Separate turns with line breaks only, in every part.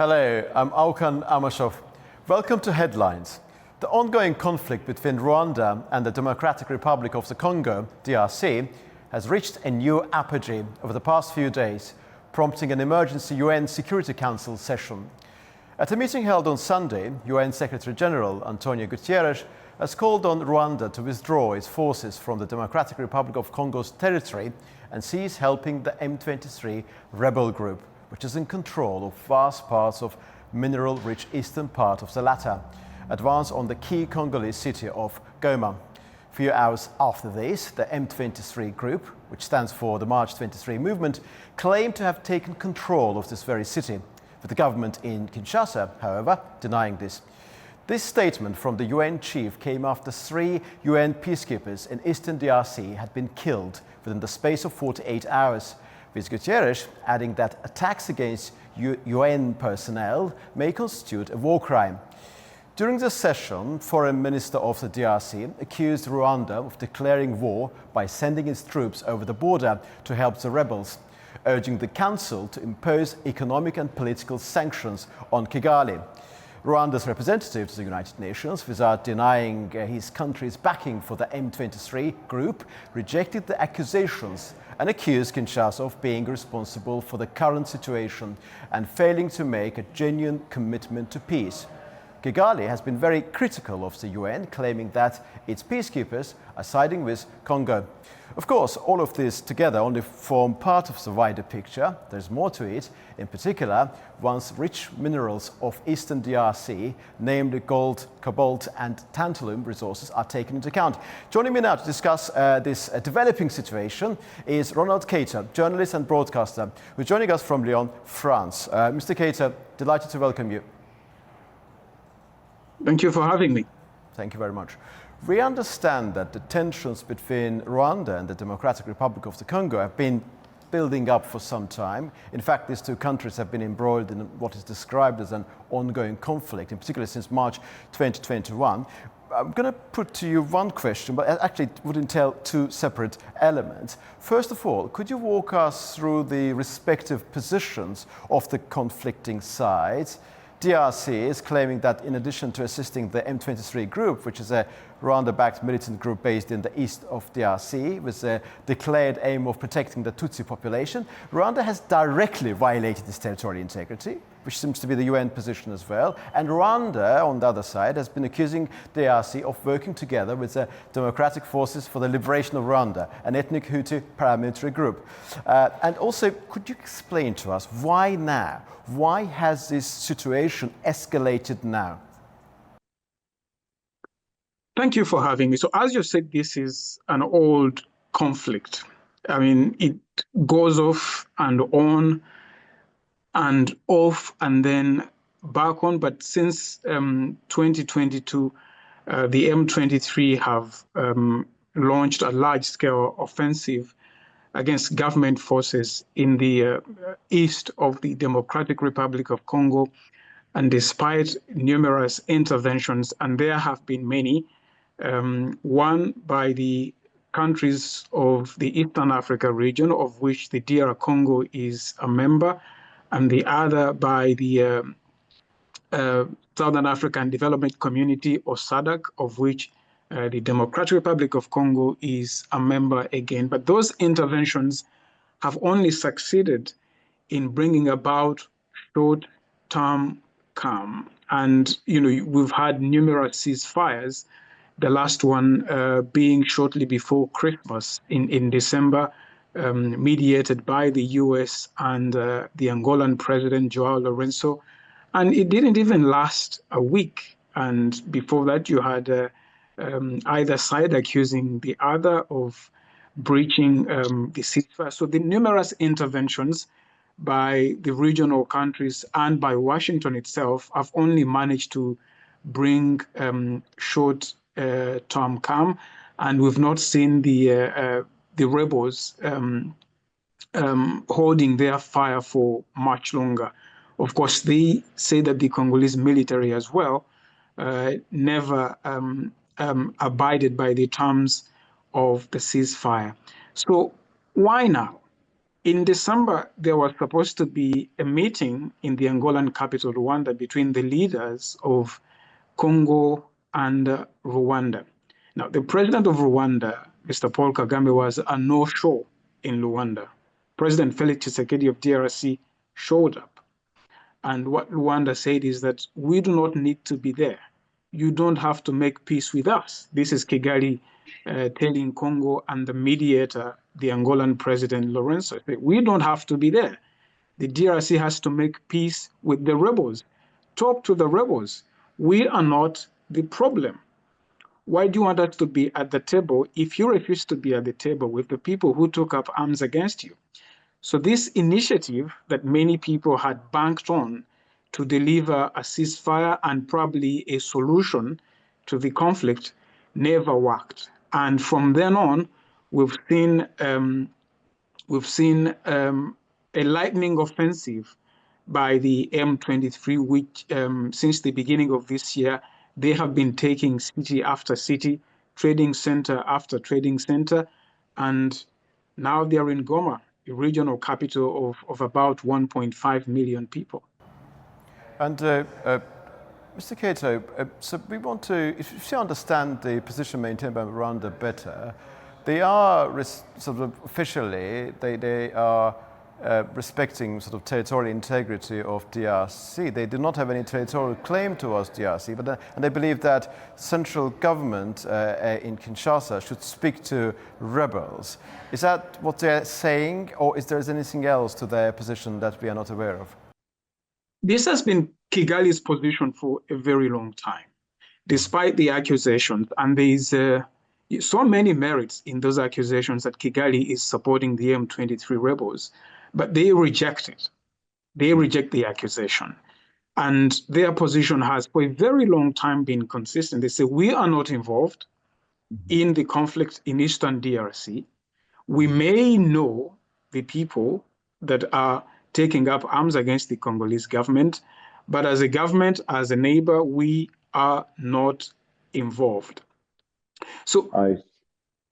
Hello, I'm Orkhan Amashov. Welcome to Headlines. The ongoing conflict between Rwanda and the Democratic Republic of the Congo, DRC, has reached a new apogee over the past few days, prompting an emergency UN Security Council session. At a meeting held on Sunday, UN Secretary-General Antonio Guterres has called on Rwanda to withdraw its forces from the Democratic Republic of Congo's territory and cease helping the M23 rebel group, which is in control of vast parts of mineral-rich eastern part of the latter, advance on the key Congolese city of Goma. A few hours after this, the M23 group, which stands for the March 23 movement, claimed to have taken control of this very city, with the government in Kinshasa, however, denying this. This statement from the UN chief came after 3 UN peacekeepers in eastern DRC had been killed within the space of 48 hours, with Guterres adding that attacks against UN personnel may constitute a war crime. During the session, Foreign Minister of the DRC accused Rwanda of declaring war by sending its troops over the border to help the rebels, urging the Council to impose economic and political sanctions on Kigali. Rwanda's representative to the United Nations, without denying his country's backing for the M23 group, rejected the accusations and accused Kinshasa of being responsible for the current situation and failing to make a genuine commitment to peace. Kigali has been very critical of the UN, claiming that its peacekeepers are siding with Congo. Of course, all of this together only form part of the wider picture. There's more to it. In particular, once rich minerals of eastern DRC, namely gold, cobalt and tantalum resources, are taken into account. Joining me now to discuss this developing situation is Ronald Keita, journalist and broadcaster, who's joining us from Lyon, France. Mr. Keita, delighted to welcome you.
Thank you for having me.
Thank you very much. We understand that the tensions between Rwanda and the Democratic Republic of the Congo have been building up for some time. In fact, these two countries have been embroiled in what is described as an ongoing conflict, in particular since March 2021. I'm going to put to you one question, but actually it would entail 2 separate elements. First of all, could you walk us through the respective positions of the conflicting sides? DRC is claiming that in addition to assisting the M23 group, which is a Rwanda-backed militant group based in the east of DRC with a declared aim of protecting the Tutsi population, Rwanda has directly violated its territorial integrity, which seems to be the UN position as well. And Rwanda, on the other side, has been accusing DRC of working together with the Democratic Forces for the Liberation of Rwanda, an ethnic Hutu paramilitary group. And also, could you explain to us why now? Why has this situation escalated now?
Thank you for having me. So as you said, this is an old conflict. I mean, it goes off and on and off and then back on. But since 2022, the M23 have launched a large-scale offensive against government forces in the east of the Democratic Republic of Congo. And despite numerous interventions, and there have been many, one by the countries of the Eastern Africa region, of which the DR Congo is a member, and the other by the Southern African Development Community, or SADC, of which the Democratic Republic of Congo is a member again. But those interventions have only succeeded in bringing about short-term calm. And, we've had numerous ceasefires, the last one being shortly before Christmas in December, mediated by the US and the Angolan president, Joao Lourenço. And it didn't even last a week. And before that, you had either side accusing the other of breaching the ceasefire. So the numerous interventions by the regional countries and by Washington itself have only managed to bring short-term calm, and we've not seen the rebels holding their fire for much longer. Of course, they say that the Congolese military as well never abided by the terms of the ceasefire. So why now? In December, there was supposed to be a meeting in the Angolan capital, Rwanda, between the leaders of Congo and Rwanda. Now, the president of Rwanda, Mr. Paul Kagame, was a no-show in Rwanda. President Felix Tshisekedi of DRC showed up. And what Rwanda said is that we do not need to be there. You don't have to make peace with us. This is Kigali telling Congo and the mediator, the Angolan president, Lorenzo, we don't have to be there. The DRC has to make peace with the rebels. Talk to the rebels. We are not the problem. Why do you want us to be at the table if you refuse to be at the table with the people who took up arms against you? So this initiative that many people had banked on to deliver a ceasefire and probably a solution to the conflict never worked. And from then on, we've seen a lightning offensive by the M23, which since the beginning of this year, they have been taking city after city, trading center after trading center, and now they're in Goma, a regional capital of about 1.5 million people.
And Mr. Kato, so we want to, if you understand the position maintained by Rwanda better, they are sort of officially, they are respecting sort of territorial integrity of DRC. They do not have any territorial claim towards DRC, but and they believe that central government in Kinshasa should speak to rebels. Is that what they're saying, or is there anything else to their position that we are not aware of?
This has been Kigali's position for a very long time, despite the accusations, and there's so many merits in those accusations that Kigali is supporting the M23 rebels. But they reject it. They reject the accusation. And their position has for a very long time been consistent. They say, we are not involved in the conflict in Eastern DRC. We may know the people that are taking up arms against the Congolese government, but as a government, as a neighbor, we are not involved. So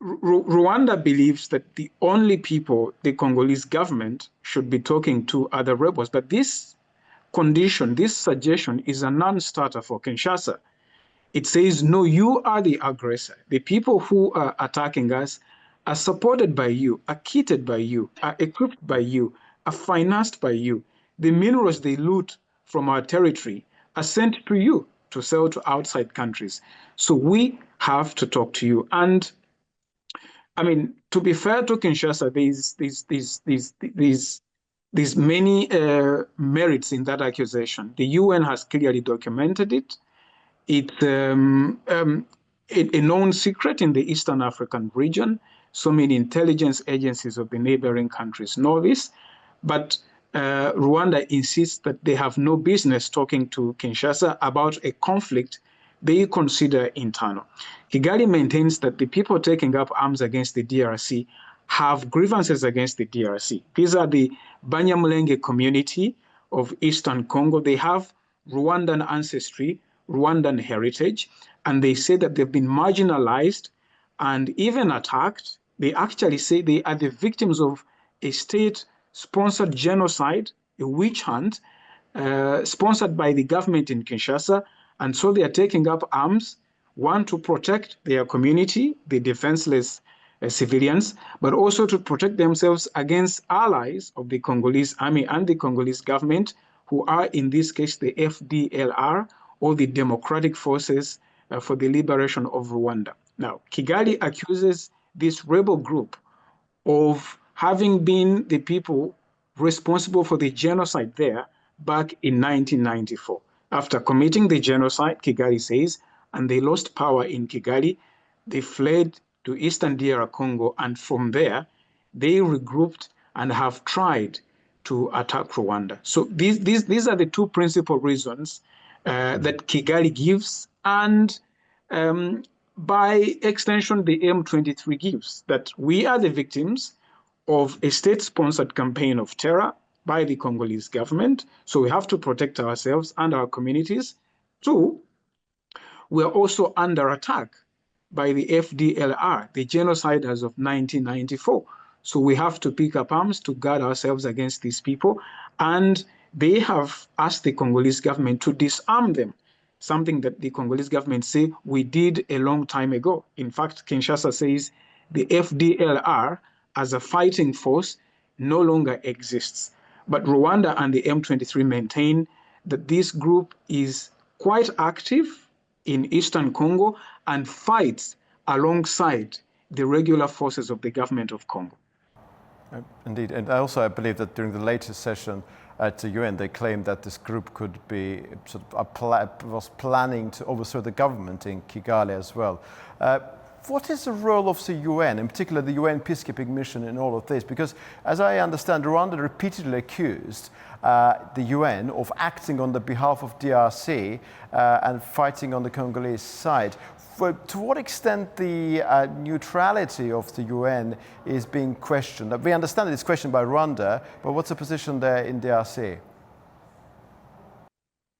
Rwanda believes that the only people the Congolese government should be talking to are the rebels. But this condition, this suggestion is a non-starter for Kinshasa. It says, no, you are the aggressor. The people who are attacking us are supported by you, are kitted by you, are equipped by you, are financed by you. The minerals they loot from our territory are sent to you to sell to outside countries. So we have to talk to you. And I mean, to be fair to Kinshasa, there's many merits in that accusation. The UN has clearly documented it. It's a known secret in the Eastern African region. So many intelligence agencies of the neighboring countries know this. But Rwanda insists that they have no business talking to Kinshasa about a conflict they consider internal. Kigali maintains that the people taking up arms against the DRC have grievances against the DRC. These are the Banyamulenge community of Eastern Congo. They have Rwandan ancestry, Rwandan heritage, and they say that they've been marginalized and even attacked. They actually say they are the victims of a state-sponsored genocide, a witch hunt, sponsored by the government in Kinshasa. And so they are taking up arms, one, to protect their community, the defenseless civilians, but also to protect themselves against allies of the Congolese army and the Congolese government, who are, in this case, the FDLR, or the Democratic Forces for the Liberation of Rwanda. Now, Kigali accuses this rebel group of having been the people responsible for the genocide there back in 1994. After committing the genocide, Kigali says, and they lost power in Kigali, they fled to Eastern DR Congo, and from there, they regrouped and have tried to attack Rwanda. So these are the two principal reasons that Kigali gives, and by extension, the M23 gives, that we are the victims of a state-sponsored campaign of terror by the Congolese government, so we have to protect ourselves and our communities. Two, we are also under attack by the FDLR, the genociders of 1994. So we have to pick up arms to guard ourselves against these people. And they have asked the Congolese government to disarm them, something that the Congolese government say we did a long time ago. In fact, Kinshasa says the FDLR as a fighting force no longer exists. But Rwanda and the M23 maintain that this group is quite active in Eastern Congo and fights alongside the regular forces of the government of Congo.
Indeed, and I believe that during the latest session at the UN, they claimed that this group could be was planning to overthrow the government in Kigali as well. What is the role of the UN, in particular the UN peacekeeping mission in all of this? Because as I understand, Rwanda repeatedly accused the UN of acting on the behalf of DRC and fighting on the Congolese side. To what extent the neutrality of the UN is being questioned? We understand it's questioned by Rwanda, but what's the position there in DRC?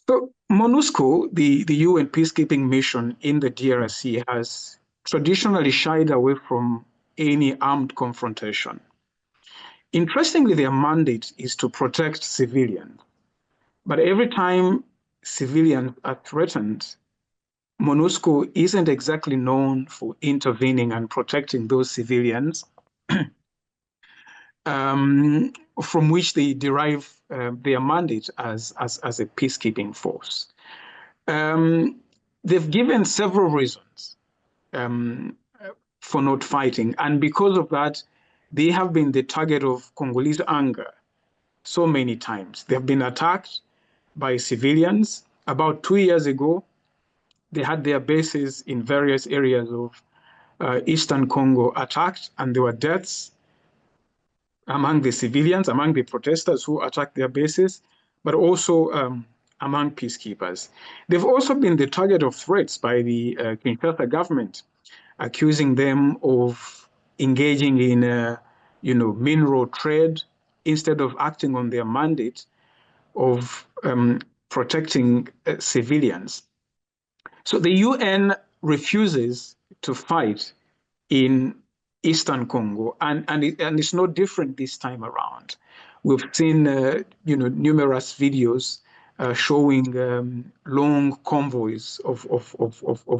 So MONUSCO, the UN peacekeeping mission in the DRC, has traditionally shied away from any armed confrontation. Interestingly, their mandate is to protect civilians. But every time civilians are threatened, MONUSCO isn't exactly known for intervening and protecting those civilians from which they derive their mandate as a peacekeeping force. They've given several reasons for not fighting, and because of that, they have been the target of Congolese anger so many times. They've been attacked by civilians. About 2 years ago, they had their bases in various areas of Eastern Congo attacked, and there were deaths among the civilians, among the protesters who attacked their bases, but also among peacekeepers. They've also been the target of threats by the Kinshasa government, accusing them of engaging in mineral trade instead of acting on their mandate of protecting civilians. So the UN refuses to fight in Eastern Congo, and it's no different this time around. We've seen numerous videos showing long convoys of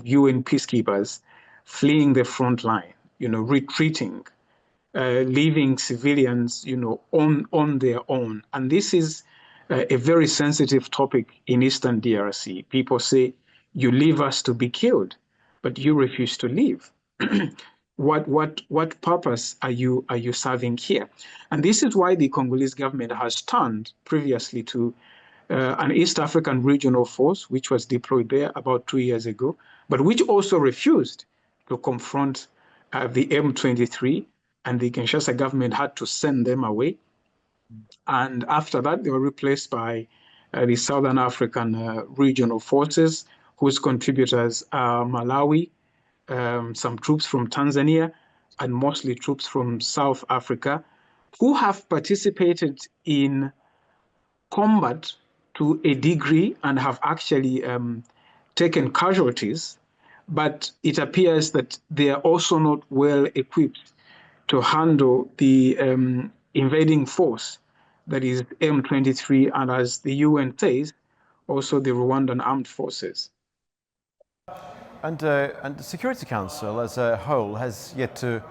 UN peacekeepers fleeing the front line, retreating, leaving civilians, on their own. And this is a very sensitive topic in Eastern DRC. People say, you leave us to be killed, but you refuse to leave. What purpose are you serving here? And this is why the Congolese government has turned previously to an East African regional force, which was deployed there about 2 years ago, but which also refused to confront the M23, and the Kinshasa government had to send them away. And after that, they were replaced by the Southern African regional forces, whose contributors are Malawi, some troops from Tanzania, and mostly troops from South Africa, who have participated in combat to a degree and have actually taken casualties, but it appears that they are also not well equipped to handle the invading force that is M23, and as the UN says, also the Rwandan armed forces.
And the Security Council as a whole has yet to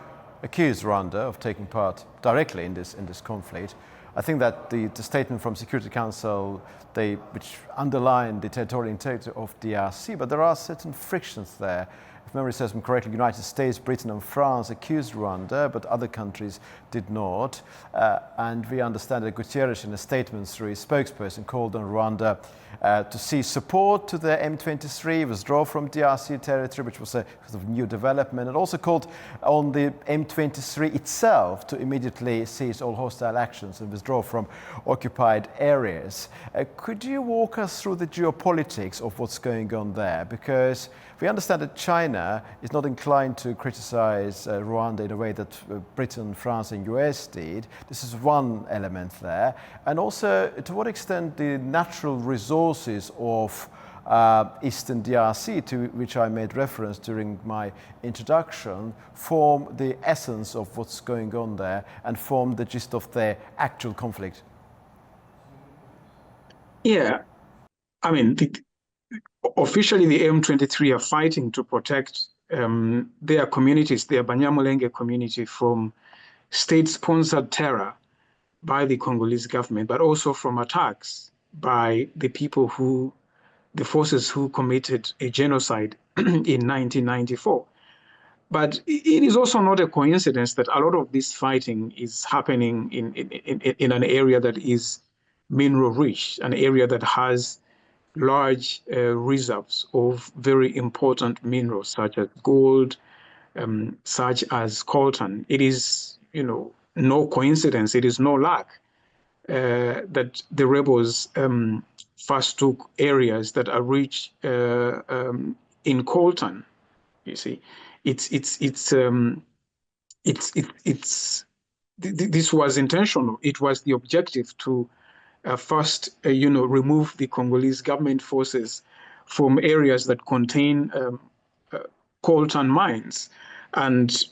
accuse Rwanda of taking part directly in this conflict. I think that the statement from Security Council, which underlined the territorial integrity of DRC, but there are certain frictions there. If memory serves me correctly, the United States, Britain and France accused Rwanda, but other countries did not. And we understand that Guterres, in a statement through his spokesperson, called on Rwanda to see support to the M23, withdraw from DRC territory, which was a sort of new development, and also called on the M23 itself to immediately cease all hostile actions and withdraw from occupied areas. Could you walk us through the geopolitics of what's going on there? Because we understand that China is not inclined to criticize Rwanda in a way that Britain, France and US did. This is one element there. And also, to what extent the natural resources of Eastern DRC, to which I made reference during my introduction, form the essence of what's going on there and form the gist of the actual conflict?
Yeah, I mean, officially the M23 are fighting to protect their communities, their Banyamulenge community, from state-sponsored terror by the Congolese government, but also from attacks by the forces who committed a genocide in 1994. But it is also not a coincidence that a lot of this fighting is happening in an area that is mineral rich, an area that has large reserves of very important minerals such as gold, such as coltan. It is, no coincidence. It is no luck that the rebels first took areas that are rich in coltan. You see, this was intentional. It was the objective to first, remove the Congolese government forces from areas that contain coltan mines, and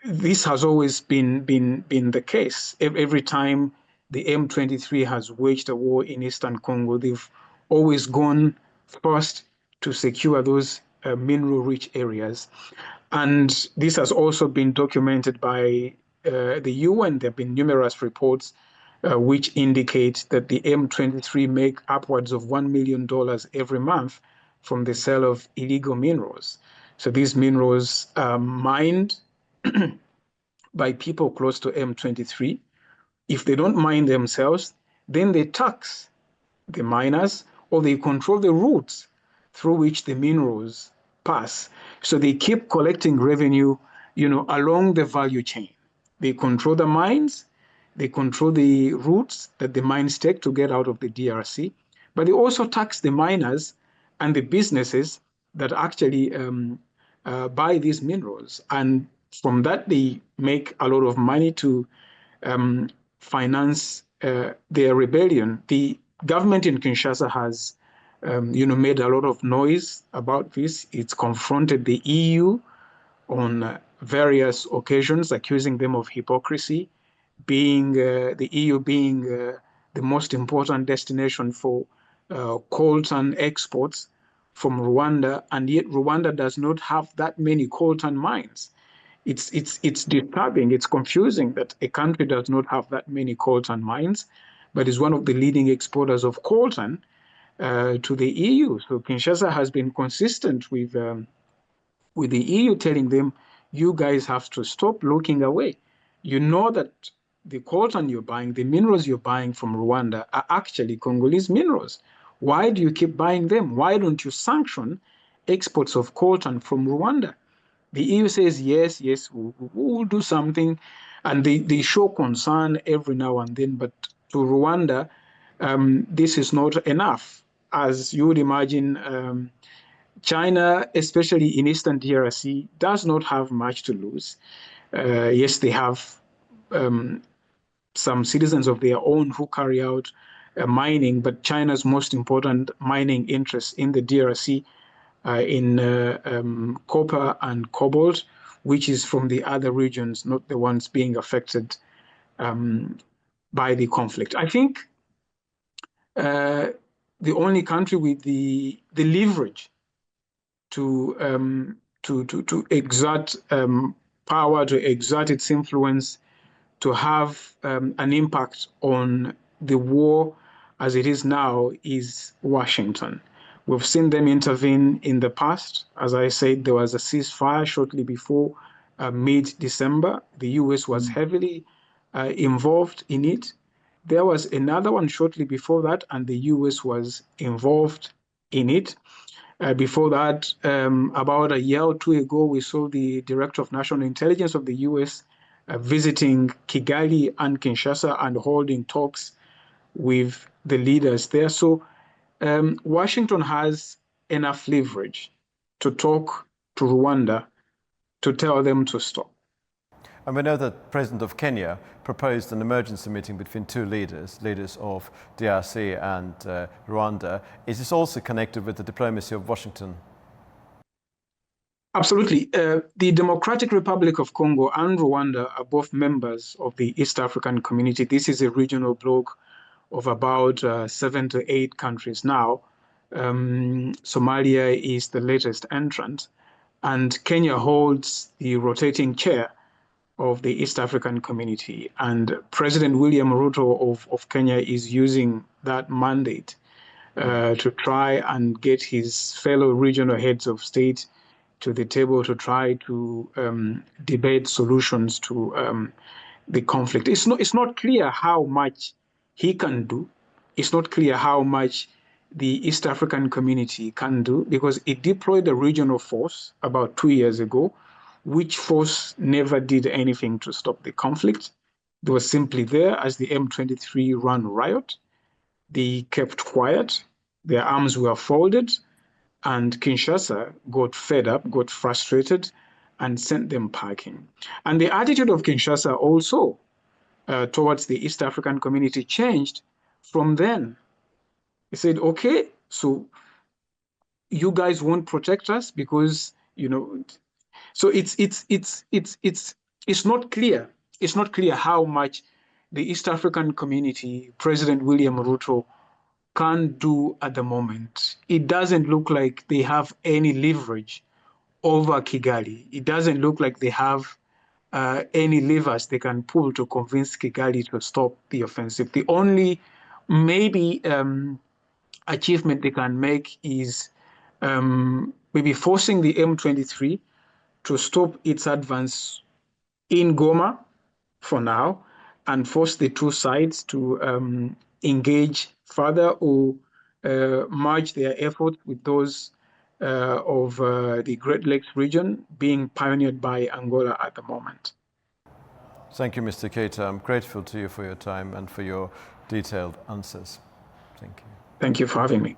this has always been the case. Every time the M23 has waged a war in Eastern Congo, they've always gone first to secure those mineral-rich areas. And this has also been documented by the UN. There have been numerous reports which indicate that the M23 make upwards of $1 million every month from the sale of illegal minerals. So these minerals are mined by people close to M23. If they don't mine themselves, then they tax the miners, or they control the routes through which the minerals pass. So they keep collecting revenue, along the value chain. They control the mines, they control the routes that the mines take to get out of the DRC, but they also tax the miners and the businesses that actually buy these minerals. And from that, they make a lot of money to finance their rebellion. The government in Kinshasa has, made a lot of noise about this. It's confronted the EU on various occasions, accusing them of hypocrisy, the EU being the most important destination for coltan exports from Rwanda, and yet Rwanda does not have that many coltan mines. It's disturbing, it's confusing that a country does not have that many coltan mines, but is one of the leading exporters of coltan to the EU. So Kinshasa has been consistent with the EU, telling them, you guys have to stop looking away. You know that the coltan you're buying, the minerals you're buying from Rwanda are actually Congolese minerals. Why do you keep buying them? Why don't you sanction exports of coltan from Rwanda? The EU says, yes, we'll do something. And they show concern every now and then. But to Rwanda, this is not enough. As you would imagine, China, especially in Eastern DRC, does not have much to lose. Yes, they have some citizens of their own who carry out mining, but China's most important mining interests in the DRC in copper and cobalt, which is from the other regions, not the ones being affected by the conflict. I think the only country with the leverage to exert power, to exert its influence, to have an impact on the war as it is now is Washington. We've seen them intervene in the past. As I said, there was a ceasefire shortly before mid-December. The US was heavily involved in it. There was another one shortly before that, and the US was involved in it. Before that, about a year or two ago, we saw the Director of National Intelligence of the US visiting Kigali and Kinshasa and holding talks with the leaders there. So Washington has enough leverage to talk to Rwanda to tell them to stop.
And we know that President of Kenya proposed an emergency meeting between two leaders of DRC and Rwanda. Is this also connected with the diplomacy of Washington?
Absolutely. The Democratic Republic of Congo and Rwanda are both members of the East African Community. This is a regional bloc of about 7 to 8 countries now. Somalia is the latest entrant, and Kenya holds the rotating chair of the East African Community. And President William Ruto of Kenya is using that mandate to try and get his fellow regional heads of state to the table to try to debate solutions to the conflict. It's not clear how much he can do. It's not clear how much the East African Community can do, because it deployed a regional force about 2 years ago, which force never did anything to stop the conflict. They were simply there as the M23 ran riot. They kept quiet. Their arms were folded. And Kinshasa got fed up, got frustrated, and sent them packing. And the attitude of Kinshasa also towards the East African Community changed from then. He said, okay, so you guys won't protect us because, so it's not clear. It's not clear how much the East African Community, President William Ruto, can do at the moment. It doesn't look like they have any leverage over Kigali. It doesn't look like they have any levers they can pull to convince Kigali to stop the offensive. The only maybe achievement they can make is maybe forcing the M23 to stop its advance in Goma for now and force the two sides to engage further or merge their efforts with those of the Great Lakes region being pioneered by Angola at the moment.
Thank you, Mr. Keita. I'm grateful to you for your time and for your detailed answers. Thank you.
Thank you for having me.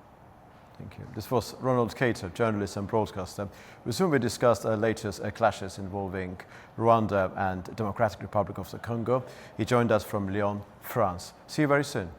Thank you. This was Ronald Keita, journalist and broadcaster. With whom we discussed latest clashes involving Rwanda and Democratic Republic of the Congo. He joined us from Lyon, France. See you very soon.